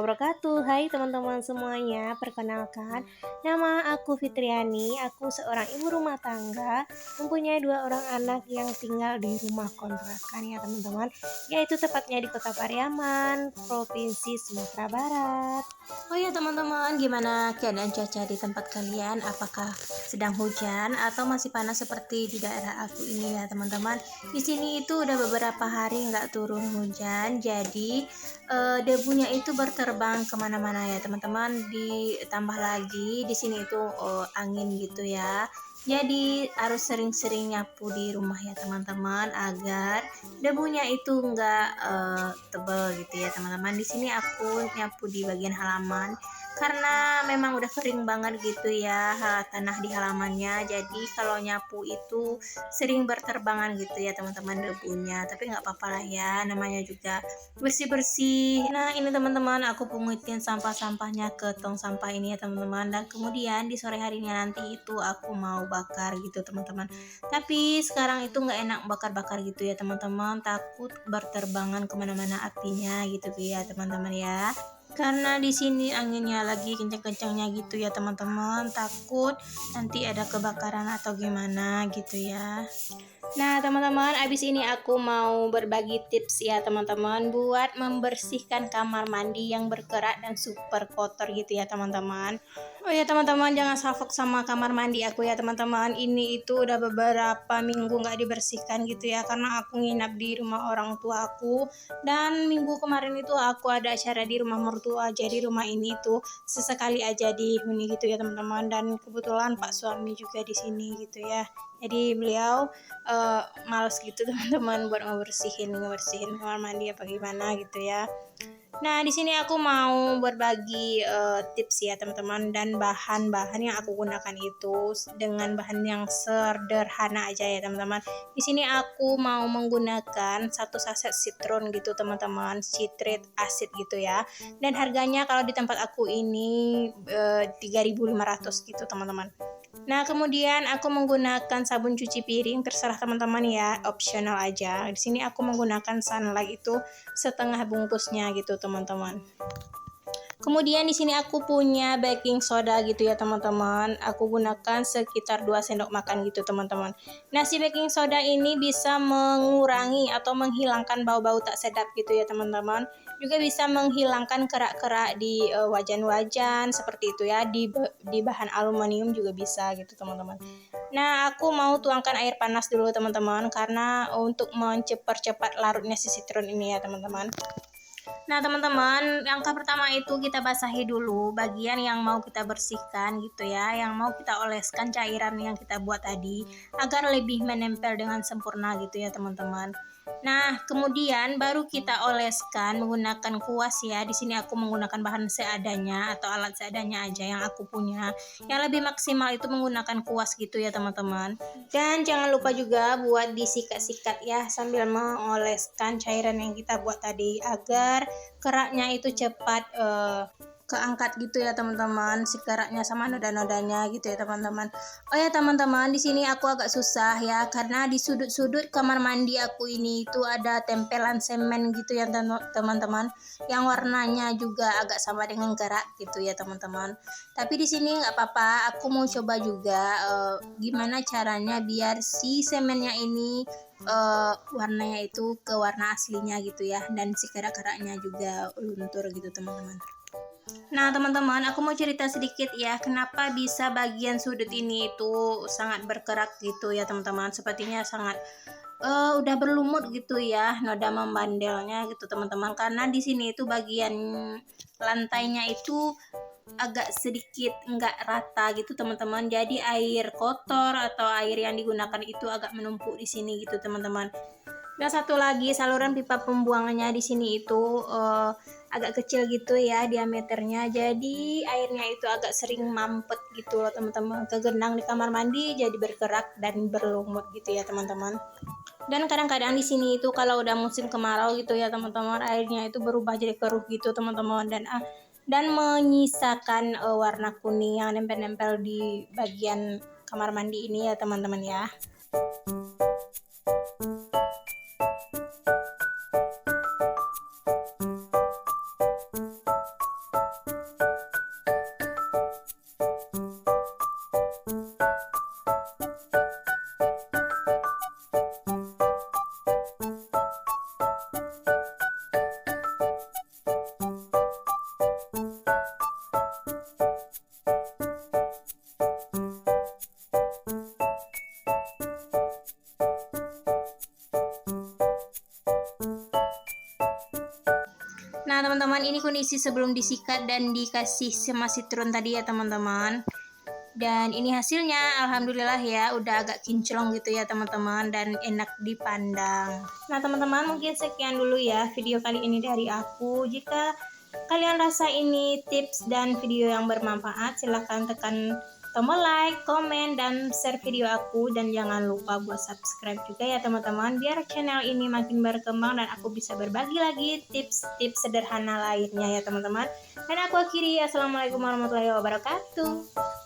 wabarakatuh. Hai teman-teman semuanya, perkenalkan nama aku Fitriani. Aku seorang ibu rumah tangga, mempunyai 2 orang anak yang tinggal di rumah kontrakan ya teman-teman, yaitu tepatnya di Kota Pariaman, Provinsi Sumatera Barat. Oh ya teman-teman, gimana keadaan cuaca di tempat kalian? Apakah sedang hujan atau masih panas seperti di daerah aku ini ya teman-teman? Di sini itu udah beberapa hari nggak turun hujan, jadi debunya itu berterbang kemana-mana ya teman-teman. Ditambah lagi di sini itu angin gitu ya. Jadi harus sering-sering nyapu di rumah ya teman-teman agar debunya itu nggak tebel gitu ya teman-teman. Di sini aku nyapu di bagian halaman karena memang udah kering banget gitu ya tanah di halamannya, jadi kalau nyapu itu sering berterbangan gitu ya teman-teman debunya, tapi nggak apa-apa lah ya, namanya juga bersih-bersih. Nah ini teman-teman, aku pungutin sampah-sampahnya ke tong sampah ini ya teman-teman, dan kemudian di sore harinya nanti itu aku mau bakar gitu teman-teman. Tapi sekarang itu nggak enak bakar-bakar gitu ya teman-teman, takut berterbangan kemana-mana apinya gitu ya teman-teman ya, karena di sini anginnya lagi kencang-kencangnya gitu ya teman-teman, takut nanti ada kebakaran atau gimana gitu ya. Nah teman-teman, abis ini aku mau berbagi tips ya teman-teman buat membersihkan kamar mandi yang berkerak dan super kotor gitu ya teman-teman. Oh ya teman-teman, jangan salfok sama kamar mandi aku ya teman-teman. Ini itu udah beberapa minggu nggak dibersihkan gitu ya, karena aku nginap di rumah orang tua aku, dan minggu kemarin itu aku ada acara di rumah mertua. Jadi rumah ini tuh sesekali aja dihuni gitu ya teman-teman, dan kebetulan Pak suami juga di sini gitu ya. Jadi beliau males gitu teman-teman buat ngebersihin kamar mandi apa gimana gitu ya. Nah di sini aku mau berbagi tips ya teman-teman, dan bahan-bahan yang aku gunakan itu dengan bahan yang sederhana aja ya teman-teman. Di sini aku mau menggunakan 1 saset citron gitu teman-teman, citric acid gitu ya. Dan harganya kalau di tempat aku ini 3.500 gitu teman-teman. Nah kemudian aku menggunakan sabun cuci piring, terserah teman-teman ya, opsional aja. Di sini aku menggunakan Sunlight itu setengah bungkusnya gitu teman-teman. Kemudian di sini aku punya baking soda gitu ya teman-teman. Aku gunakan sekitar 2 sendok makan gitu teman-teman. Nah si baking soda ini bisa mengurangi atau menghilangkan bau-bau tak sedap gitu ya teman-teman. Juga bisa menghilangkan kerak-kerak di wajan-wajan seperti itu ya. Di bahan aluminium juga bisa gitu teman-teman. Nah aku mau tuangkan air panas dulu teman-teman, karena untuk mempercepat larutnya si citron ini ya teman-teman. Nah teman-teman, langkah pertama itu kita basahi dulu bagian yang mau kita bersihkan gitu ya, yang mau kita oleskan cairan yang kita buat tadi agar lebih menempel dengan sempurna gitu ya teman-teman. Nah kemudian baru kita oleskan menggunakan kuas ya. Di sini aku menggunakan bahan seadanya atau alat seadanya aja yang aku punya. Yang lebih maksimal itu menggunakan kuas gitu ya teman-teman. Dan jangan lupa juga buat disikat-sikat ya sambil mengoleskan cairan yang kita buat tadi agar keraknya itu cepat keangkat gitu ya teman-teman, si keraknya sama noda-nodanya gitu ya teman-teman. Oh ya teman-teman, di sini aku agak susah ya, karena di sudut-sudut kamar mandi aku ini itu ada tempelan semen gitu ya teman-teman, yang warnanya juga agak sama dengan kerak gitu ya teman-teman. Tapi di sini nggak apa-apa, aku mau coba juga gimana caranya biar si semennya ini warnanya itu ke warna aslinya gitu ya, dan si kerak-keraknya juga luntur gitu teman-teman. Nah teman-teman, aku mau cerita sedikit ya, kenapa bisa bagian sudut ini itu sangat berkerak gitu ya teman-teman. Sepertinya sangat udah berlumut gitu ya, noda membandelnya gitu teman-teman. Karena di sini itu bagian lantainya itu agak sedikit nggak rata gitu teman-teman. Jadi air kotor atau air yang digunakan itu agak menumpuk di sini gitu teman-teman. Dan satu lagi, saluran pipa pembuangannya di sini itu agak kecil gitu ya diameternya. Jadi airnya itu agak sering mampet gitu loh teman-teman. Ke genang di kamar mandi jadi berkerak dan berlumut gitu ya teman-teman. Dan kadang-kadang di sini itu kalau udah musim kemarau gitu ya teman-teman, airnya itu berubah jadi keruh gitu teman-teman, dan menyisakan warna kuning yang nempel-nempel di bagian kamar mandi ini ya teman-teman ya. Nah teman-teman, ini kondisi sebelum disikat dan dikasih masih turun tadi ya teman-teman. Dan ini hasilnya, alhamdulillah ya, udah agak kinclong gitu ya teman-teman, dan enak dipandang. Nah teman-teman, mungkin sekian dulu ya video kali ini dari aku. Jika kalian rasa ini tips dan video yang bermanfaat, silahkan tekan tombol like, komen, dan share video aku. Dan jangan lupa buat subscribe juga ya teman-teman, biar channel ini makin berkembang dan aku bisa berbagi lagi tips-tips sederhana lainnya ya teman-teman. Dan aku akhiri, assalamualaikum warahmatullahi wabarakatuh.